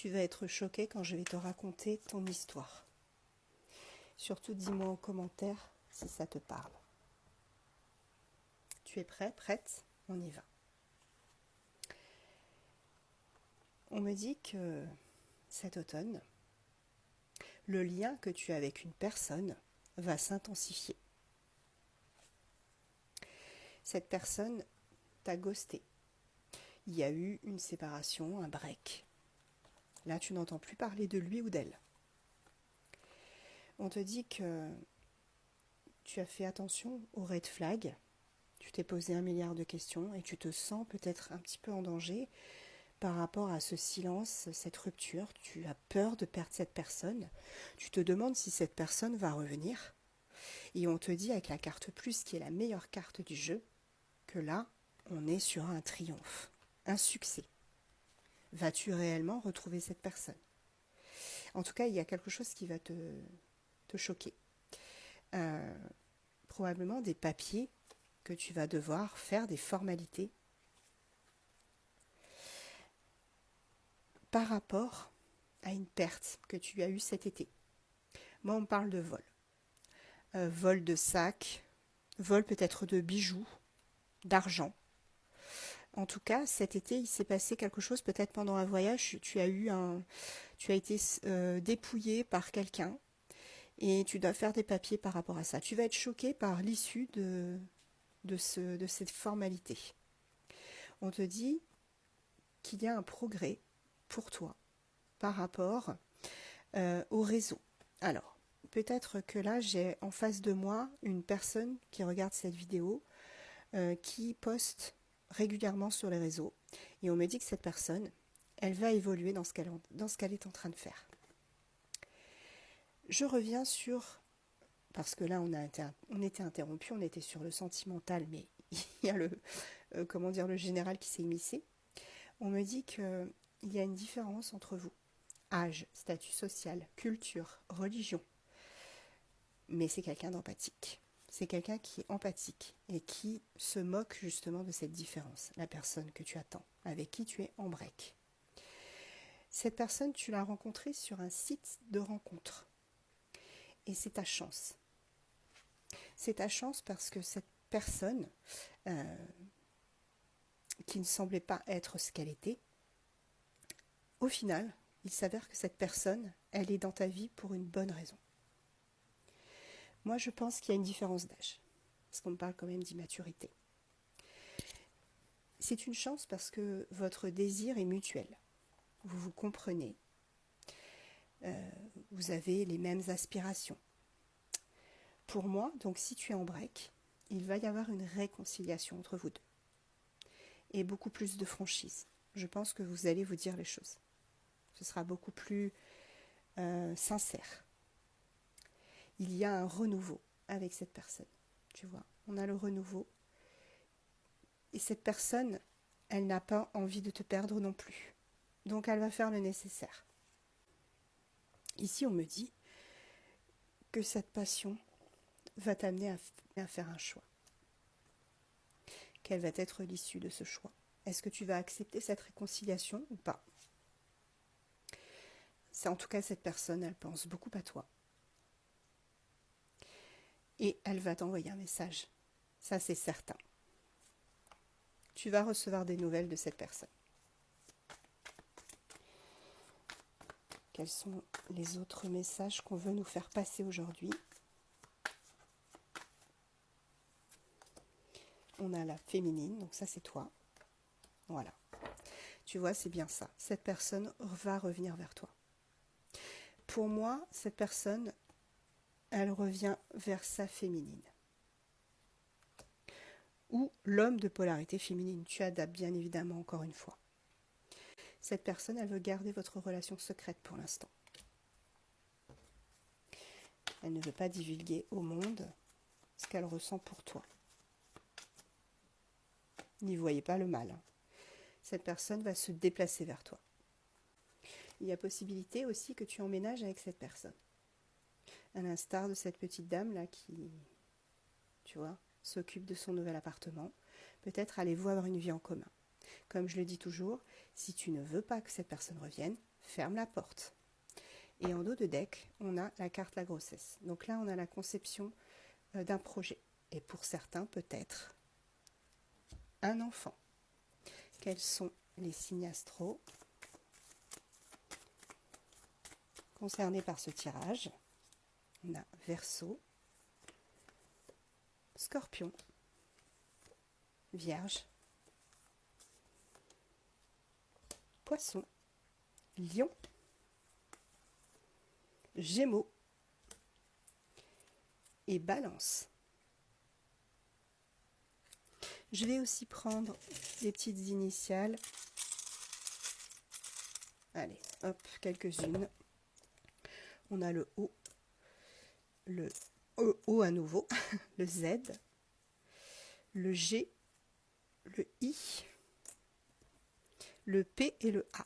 tu vas être choqué quand je vais te raconter ton histoire. Surtout dis-moi en commentaire si ça te parle. Tu es prêt, prête? On y va. On me dit que cet automne, le lien que tu as avec une personne va s'intensifier. Cette personne t'a ghosté. Il y a eu une séparation, un break. Là, tu n'entends plus parler de lui ou d'elle. On te dit que tu as fait attention aux red flags, tu t'es posé 1 milliard de questions et tu te sens peut-être un petit peu en danger par rapport à ce silence, cette rupture. Tu as peur de perdre cette personne. Tu te demandes si cette personne va revenir. Et on te dit avec la carte plus, qui est la meilleure carte du jeu, que là, on est sur un triomphe, un succès. Vas-tu réellement retrouver cette personne? En tout cas, il y a quelque chose qui va te choquer. Probablement des papiers que tu vas devoir faire, des formalités par rapport à une perte que tu as eue cet été. Moi, on me parle de vol. Vol de sac, vol peut-être de bijoux, d'argent. En tout cas, cet été, il s'est passé quelque chose, peut-être pendant un voyage, tu as été dépouillé par quelqu'un et tu dois faire des papiers par rapport à ça. Tu vas être choqué par l'issue de cette formalité. On te dit qu'il y a un progrès pour toi par rapport au réseau. Alors, peut-être que là, j'ai en face de moi une personne qui regarde cette vidéo, qui poste régulièrement sur les réseaux. Et on me dit que cette personne, elle va évoluer dans ce qu'elle est en train de faire. Je reviens sur... Parce que là, on était interrompu, on était sur le sentimental, mais il y a le général qui s'est immiscé. On me dit qu'il y a une différence entre vous. Âge, statut social, culture, religion. Mais c'est quelqu'un d'empathique. C'est quelqu'un qui est empathique et qui se moque justement de cette différence. La personne que tu attends, avec qui tu es en break. Cette personne, tu l'as rencontrée sur un site de rencontre. Et c'est ta chance. C'est ta chance parce que cette personne, qui ne semblait pas être ce qu'elle était, au final, il s'avère que cette personne, elle est dans ta vie pour une bonne raison. Moi, je pense qu'il y a une différence d'âge, parce qu'on me parle quand même d'immaturité. C'est une chance parce que votre désir est mutuel. Vous vous comprenez. Vous avez les mêmes aspirations. Pour moi, donc si tu es en break, il va y avoir une réconciliation entre vous deux. Et beaucoup plus de franchise. Je pense que vous allez vous dire les choses. Ce sera beaucoup plus sincère. Il y a un renouveau avec cette personne. Tu vois, on a le renouveau. Et cette personne, elle n'a pas envie de te perdre non plus. Donc elle va faire le nécessaire. Ici, on me dit que cette passion va t'amener à faire un choix. Quelle va être l'issue de ce choix? Est-ce que tu vas accepter cette réconciliation ou pas? C'est en tout cas cette personne, elle pense beaucoup à toi. Et elle va t'envoyer un message. Ça, c'est certain. Tu vas recevoir des nouvelles de cette personne. Quels sont les autres messages qu'on veut nous faire passer aujourd'hui? On a la féminine, donc ça c'est toi. Voilà. Tu vois, c'est bien ça. Cette personne va revenir vers toi. Pour moi, cette personne, elle revient vers sa féminine. Ou l'homme de polarité féminine. Tu adaptes bien évidemment encore une fois. Cette personne, elle veut garder votre relation secrète pour l'instant. Elle ne veut pas divulguer au monde ce qu'elle ressent pour toi. N'y voyez pas le mal. Cette personne va se déplacer vers toi. Il y a possibilité aussi que tu emménages avec cette personne. À l'instar de cette petite dame là qui, tu vois, s'occupe de son nouvel appartement. Peut-être allez-vous avoir une vie en commun. Comme je le dis toujours, si tu ne veux pas que cette personne revienne, ferme la porte. Et en dos de deck, on a la carte la grossesse. Donc là, on a la conception d'un projet. Et pour certains, peut-être un enfant. Quels sont les signes astro concernés par ce tirage? On a Verseau, Scorpion, Vierge, Poisson, Lion, Gémeaux et Balance. Je vais aussi prendre les petites initiales. Allez, hop, quelques-unes. On a le O, le O à nouveau, le Z, le G, le I, le P et le A.